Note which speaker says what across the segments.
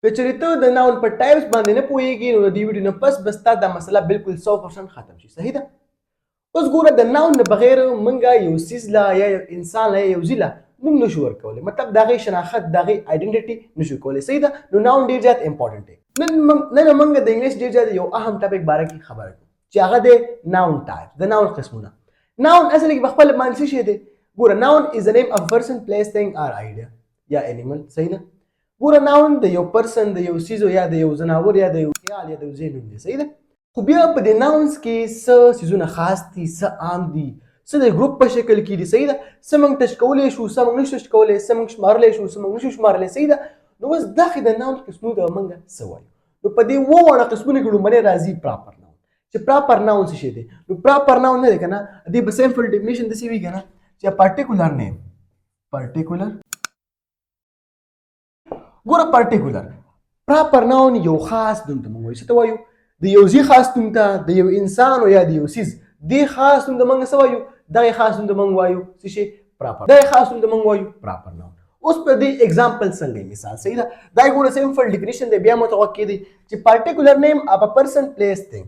Speaker 1: کچېرې ته د ناون په ټایپس باندې نه پوهېږي نو د دې ویډیو نه پس به ستا دا مسله بالکل 100% ختم شي. صحیح ده؟ اوس ګوره د ناون نه بغیر موږ یو څیز لا یا یو انسان لا یا یو ځي لا نوم نشو ورکولی، مطلب د هغې شناخت د هغې آیډنټیټي نشو کولی. صحیح ده؟ نو ناون ډېر زیات امپورټنټ دی. نن موږ د انګلیش ډېر زیات یو اهم ټاپک باره کې خبره کوو چې هغه دی ناون ټایپ، د ناون قسمونه. ناون اصل کې په خپل معنی څه شی دی؟ ګوره ناون از the name of person, place, thing or idea یا animal. صحیح ده؟ ګوره ناون د یو پرسن، د یو څیزو یا د یو ځناور یا د یو خیال یا د یو ځای نوم دی. صحیح ده؟ خو بیا په دې ناونز کې څه څیزونه خاص دي، څه عام دي، څه د ګروپ په شکل کې دي. صحیح ده؟ څه موږ ټچ کولی شو، څه موږ نشو ټچ کولی، څه موږ شمارلی شو، څه موږ نشو شمارلی. صحیح ده؟ نو اوس دغې د ناون قسمونو ته موږ څه وایو؟ نو په دې اووه واړه قسمونو کې لومړی راځي پراپر ناون. چې پراپر ناون څه شی دی؟ نو پراپر ناون نه دی که نه، دې به سمپل ډیفینیشن داسې وي که نه چې پارټیکولر نیم، پارټیکولر ګوره پارټیکولر پراپر ناون یو خاص نوم ته موږ وایو. څه ته وایو؟ د یو ځای خاص نوم ته، د یو انسان یا د یو څیز دې خاص نوم ته موږ څه وایو؟ دغې خاص نوم ته موږ وایو څه شی؟ پراپر. دغې خاص نوم ته موږ وایو پراپر ناون. اوس په دې اگزامپل څنګه مثال؟ صحیح ده؟ دا ګوره سمپل ډیفینیشن دی، بیا متوقع دی چې پارټیکولر نیم اف ا پرسن، پلیس، تھنګ.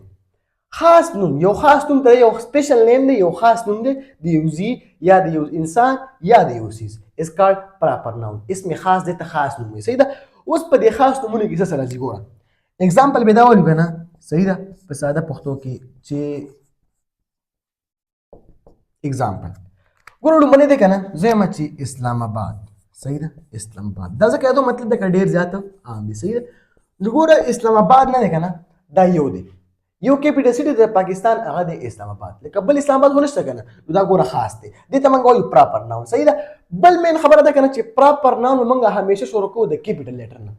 Speaker 1: خاص نوم، یو خاص نوم ته یو سپیشل نیم دی، یو خاص نوم دی د یو ځای یا د یو انسان یا د یو څیز. از کالډ پراپر ناون. اسم خاص دی ته خاص نوم وي. صحیح ده؟ اوس په دې خاص نومونو کې څه راځي ګوره اگزامپل به دا وایو که نه. صحیح ده؟ په ساده پښتو کې چې اگزامپل ګوره لومړی دی که نه زه یم چې اسلام آباد. صحیح ده؟ اسلام آباد دا ځکه یادو مطلب دی که ډېر زیات عام دی. صحیح ده؟ نو ګوره اسلام آباد نه دی که نه، دا یو دی، یو کیپیټل سټي د پاکستان هغه دی اسلام آباد. لکه بل اسلام آباد خو نشته که نه، نو دا ګوره خاص دی، دې ته موږ وایو پراپر ناون. صحیح ده؟ بل مین خبره ده که نه چې پراپر ناون موږ همیشه شروع کوو د کیپیټل لیټر نه.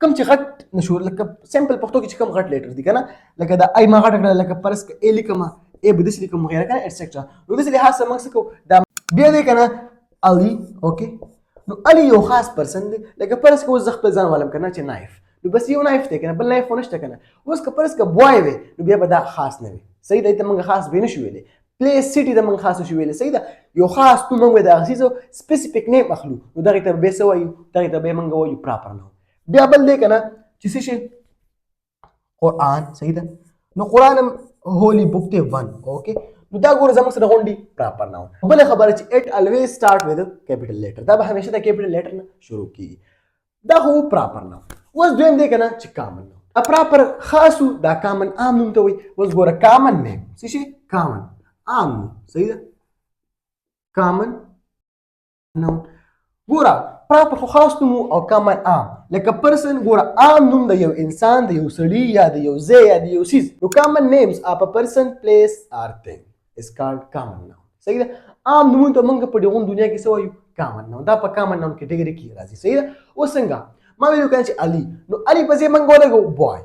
Speaker 1: کوم چې غټ نشو، لکه سمپل پښتو کې چې کوم غټ لیټر دي که نه، لکه د ای ما غټه کړه، لکه فرض که ای لیکمه، ای به داسې لیکم وغیره که نه ایټسټرا. نو داسې لحاظ سره موږ څه کوو؟ دا بیا دی که نه علي. اوکې، نو علي یو خاص پرسن دی. لکه فرض که اوس زه خپل ځان والم که نه چې نایف، نو بس یو نایف دی که نه، بل نایف خو نشته که نه. اوس که فرض که بوای وی نو بیا به دا خاص نه وي. صحیح ده؟ ته موږ خاص به نشو ویلی. پلیس سټي ته موږ خاص نشو ویلی. صحیح ده؟ یو خاص نوم موږ د هغه څیزو سپیسیفیک نیم اخلو، نو دغې ته بیا څه وایو؟ دغې ته بیا موږ وایو پراپر ناون. بیا بل دی که نه چې څه شي؟ قرآن. صحیح ده؟ نو قرآن هم هولي بک دی ون. اوکې، نو دا ګوره زموږ سره غونډي پراپر ناون. بله خبره چې اټ الویز سټارټ ود کیپیټل لیټر، دا به همیشه د کیپیټل لیټر نه شروع کیږي. دا خو پراپر ناون. اوس دویم دی که نه چې کامن ناون. پراپر خاصو دا کامن عام نوم ته وایي. اوس ګوره کامن نیم څه شي؟ کامن عام نوم. صحیح ده؟ کامن ناون. ګوره پراپر خو خاص نوم او کامن عام. لکه پرسن ګوره عام نوم د یو انسان، د یو سړي یا د یو ځای یا د یو څیز. نو کامن نیمز اف ا پرسن، پلیس آر تھنګ از کالډ کامن ناون. صحیح ده؟ عام نومونو ته موږ په ډېرو دنیا کې څه وایو؟ کامن ناون. دا په کامن ناون کیټګري کې راځي. صحیح ده؟ اوس څنګه ما ویلو که نه چې علي، نو علي په ځای موږ ولګو بوای.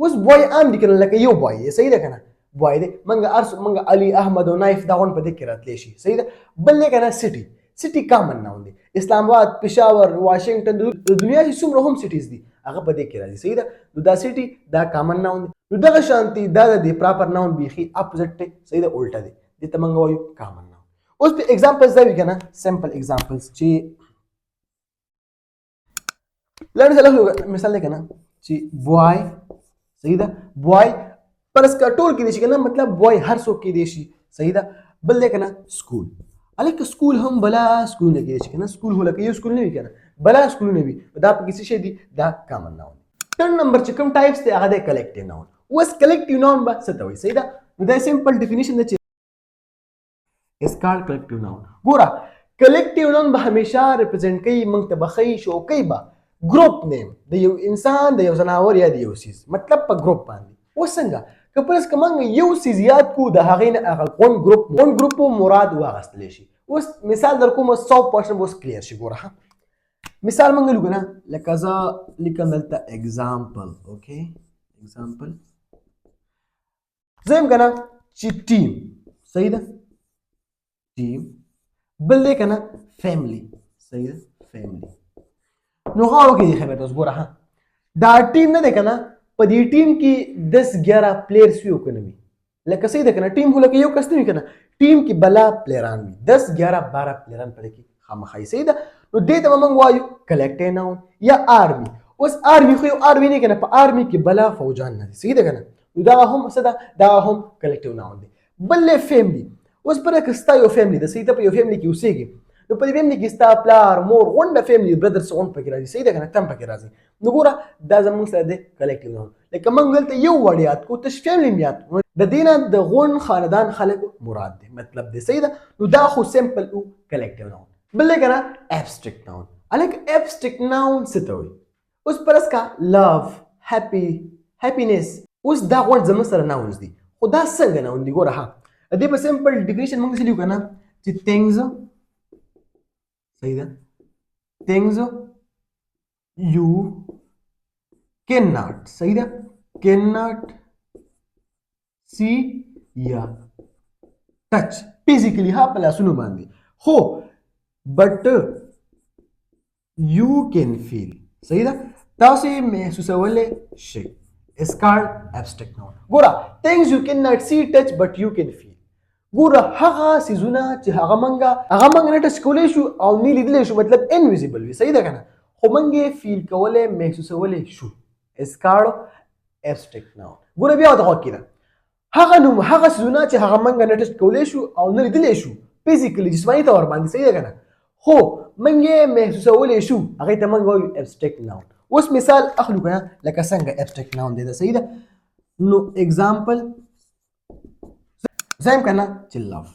Speaker 1: اوس بوای عام دي که نه، لکه یو بوای دی. صحیح ده که نه؟ بوای دی. موږ علي، احمد او نایف دا غونډ په دې کې راتلی شي. صحیح ده؟ بل دی که نه سټي. سټي کامن ناون دی. اسلام آباد، پېښور، واشنګټن، د دنیا چې څومره هم سټیز دي هغه په دې کې راځي. صحیح ده؟ نو دا سټي دا کامن ناون دی. نو دغه شانتي دا د دې پراپر ناون بیخي اپوزټ دی. صحیح ده؟ الټه دی. دې ته موږ وایو کامن ناون. اوس په ایگزامپلز دا وي که نه، سمپل ایگزامپلز چې لنډ مثال دی که نه چې بوای. صحیح ده؟ بوای فرض که ټول کېدی شي که نه، مطلب بوای هر څوک کېدی شي. صحیح ده؟ بل دی که نه سکول. هلکه سکول هم بلا سکولونه کېدی شي که نه، سکول خو لکه یو سکول نه وي که نه، بلا سکولونه وي. دا پکې څه شی دي؟ دا کامن ناون. تھرډ نمبر چې کوم ټایپس دی هغه دی کلیکټیو ناون. اوس کلیکټیو ناون به څه ته وایي؟ صحیح ده؟ نو دا سمپل ډیفینیشن دی چې is called collective noun. ګوره کلیکټیو ناون به همیشه ریپرزینټ کوي، موږ ته به ښیي شو کوي به ګروپ نیم د یو انسان، د یو ځناور یا د یو څیز، مطلب په ګروپ باندې. اوس څنګه که فرض که موږ یو څیز یاد کړو د هغې نه هغه ون ګروپ مراد واخیستلی شي. اوس مثال در کوم 100% به اوس کلیر شي. ګوره مثال موږ لیکو نه، لکه زه لیکم دلته اگزامپل. اوکې، اگزامپل زه یم که نه چې ټیم. صحیح ده؟ ټیم. بل دی که نه فیملی. صحیح ده؟ فیملی. نو غاړو کې دی خبر ته اوس ګوره دا ټیم نه دی که نه، په دې ټیم کې 10-11 پلیئرس وي او که نه وي. لکه صحیح ده که نه، ټیم خو لکه یو کس نه وي که نه، ټیم کې بلا پلیئران وي، 10-11-12 پلیئران په دې کې خامخا وي. صحیح ده؟ نو دې ته به موږ وایو کلیکټیو ناون یا آرمي. اوس آرمي خو یو آرمي نه کنه په آرمي کې بلا فوجان نه دي صحیح ده کنه نو دا هم څه ده دا هم کلیکټیو ناون دی بل فیملی اوس پر کستا یو فیملی د صحیح ته په یو فیملی کې اوسېږي نو په دې فیملی کې ستا پلار مور غونډه فیملی برادرز غونډ پکې راځي صحیح ده کنه تم پکې راځي نو ګوره دا زموږ سره دی کلیکټیو ناون لکه موږ دلته یو وړ یاد کو تش فیملی یاد د دې نه د غون خاندان خلک مراد دی مطلب دی صحیح ده نو دا خو سمپل او کلیکټیو ناون بل کنه ابستریکټ ناون الک ابستریکټ ناون څه ته وایي اوس پرس کا love happy happiness اوس دا غونډ زموږ سره ناونز دي خو دا څنګه ناون دي ګوره ها د دې په سمپل ډیفینیشن موږ څه لیکو کنه چې things صحیح ده things you cannot صحیح ده cannot see یا touch physically ها په لاسونو باندې خو but you can feel صحیح ده تاسو محسوسولی شئ is called abstract noun ګوره things you cannot see touch but you can feel ګوره هغه سیزونه چې هغه منګه نه ټچ کولی شو او نه لیدلی شو مطلب انویزیبل وي صحیح ده کنه خو منګ یې فیل کولی محسوسولی شو is called abstract noun ګوره بیا ورته غوږ کېده هغه سیزونه چې هغه منګه نه ټچ کولی شو او نه لیدلی شو فزیکلی جسماني طور باندې صحیح ده کنه خو منګ یې محسوسولی شو هغې ته منګ وایو abstract noun اوس مثال اخلو کنه لکه څنګه abstract noun دی دا صحیح ده نو example زم کنه چې love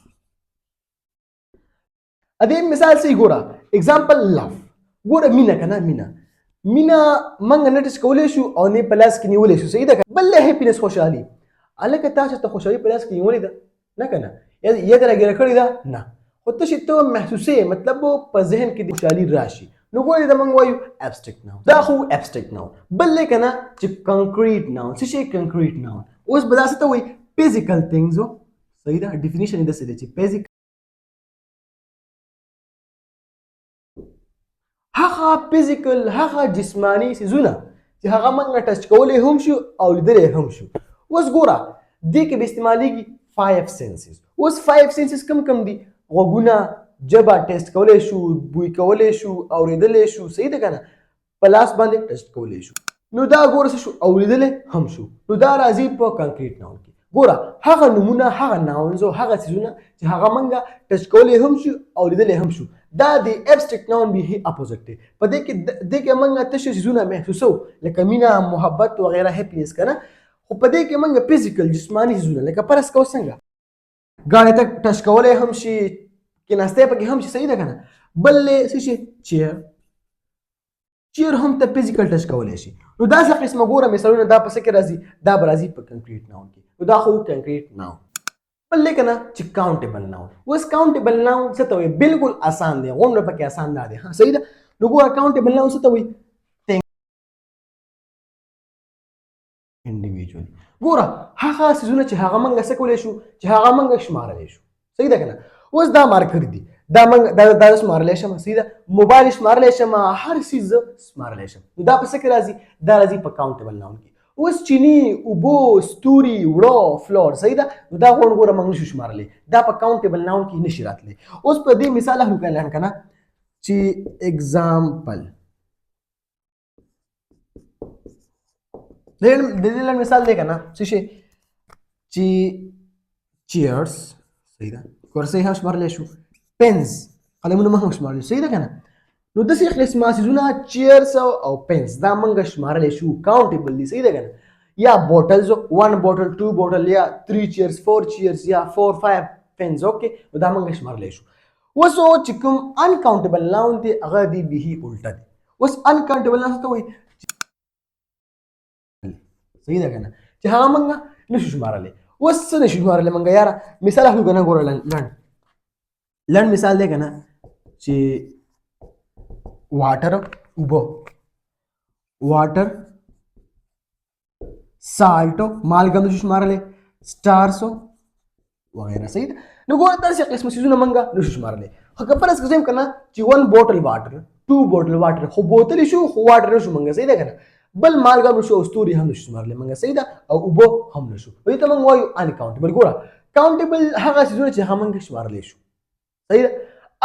Speaker 1: ا دې مثال صحیح ګوره example love ګوره مینا کنه مینا منګ نه ټچ کولی شو او نه په لاس کې نیولی شو صحیح ده بل هیپینس خوشحالي هلکه تاسو ته خوشحالي په لاس کې نیولې ده نه کنه یا ته راګیره کړې ده نه خو ته چې ته محسوسې مطلب په ذهن کې د خوشحالي راشي نو ګورې دا موږ وایو abstract noun دا خو abstract noun بل دی که نه چې concrete noun څه شی concrete noun اوس به دا څه ته وایي physical things صحیح ده ډیفینیشن یې داسې دی چې physical هغه physical هغه جسماني څیزونه چې هغه موږ ټچ کولی هم شو او لیدلی هم شو اوس ګوره دې کې به استعمالیږي 5 senses اوس 5 senses کم دي غوږونه جبه ټیسټ کولی شو بوی کولی شو اورېدلی شو صحیح ده که نه په لاس باندې ټیسټ کولی شو نو دا ګوره څه شو اورېدلی هم شو نو دا راځي په کنکریټ ناون کې ګوره هغه نومونه هغه ناونز او هغه څیزونه چې هغه موږ ټچ کولی هم شو او لیدلی هم شو دا د ابسټریکټ ناون بیخي اپوزټ دی په دې کې موږ تشه څیزونه محسوسو لکه مینه محبت وغیره هیپینس که نه خو په دې کې موږ فزیکل جسماني څیزونه لکه فرض کوو څنګه ګاډۍ ته ټچ کولی هم شي کېناستی پکې هم شي صحیح ده که نه بل څه شي چیر هم ته فزیکل ټچ کولی شي نو داسې قسمه ګوره مثالونه دا په څه کې راځي دا به راځي په کنکریټ ناون کې نو دا خو کنکریټ ناون بل دی که نه چې کاونټیبل ناون اوس کاونټیبل ناون څه ته وایي بالکل آسان دی غونډه پکې آسان دا دی صحیح ده نو ګوره کاونټیبل ناون څه ته وایي انډیویجوالي ګوره هغه څیزونه چې هغه موږ څه کولی شو چې هغه موږ شمارلی شو صحیح ده که نه اوس دا مارکر دي دا شمارلی شم صحیح ده موبایل شمارلی شم هر څیز شمارلی شم نو دا په څه کې راځي دا راځي په کاونټیبل ناون کې اوس چینی اوبو ستوري وړو فلور صحیح ده نو دا غونډ ګوره موږ نشو شمارلی دا په کاونټیبل ناون کې نشي راتلی اوس په دې مثال اخلو که نه چې اگزامپل د دې لنډ مثال دی که نه څه شی چې چیرز صحیح ده کرسۍ هم شمارلی شو پنز قلمونه هم شمارلی شو صحیح ده که نه نو داسې قسمه څیزونه چیرز او پنز دا موږ شمارلی شو کاونټیبل دي صحیح ده که نه یا بوټلز 1 بوټل 2 بوټل یا 3 چیرز 4 چیرز یا 4 5 پنز اوکې نو دا موږ شمارلی شو اوس چې کوم انکاونټیبل ناون دی هغه دی بیخي الټه دی اوس انکاونټیبل ناون څه ته وایي صحیح ده که نه چې هغه موږ نشو شمارلی اوس څه نشو شمارلی موږ یاره مثال اخلو که نه ګوره لنډ مثال دی که نه چې واټر اوبه واټر سالټو مالګه نشو شمارلی سټارسو وغیره صحیح ده نو ګوره داسې قسمه څیزونه موږ نشو شمارلی خو که فرض کړو که نه چې 1 بوټل واټر 2 بوټل واټر خو بوتل شو خو واټر نشو موږ صحیح ده که نه بل مالګه نشو او ستوري هم نشو شمارلی موږ صحیح ده او اوبه هم نشو دې ته موږ وایو انکاونټیبل ګوره کاونټیبل هغه څیزونه چې هغه موږ شمارلی شو صحیح ده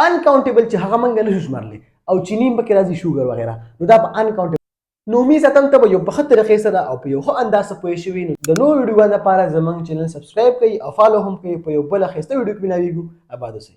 Speaker 1: انکاونټیبل چې هغه موږ نشو شمارلی او چینی هم پکې راځي شوګر وغیره نو دا په انکاونټیبل نو می ساتم ته به یو په ښه طریقې سره او په یو ښه انداز سره پوه شوي نو د نورو ویډیوګانو لپاره زموږ چینل سبسکرایب کړئ او فالو هم کړئ په یو بله ښایسته ویډیو کې ملاویږو. اباد اوسئ.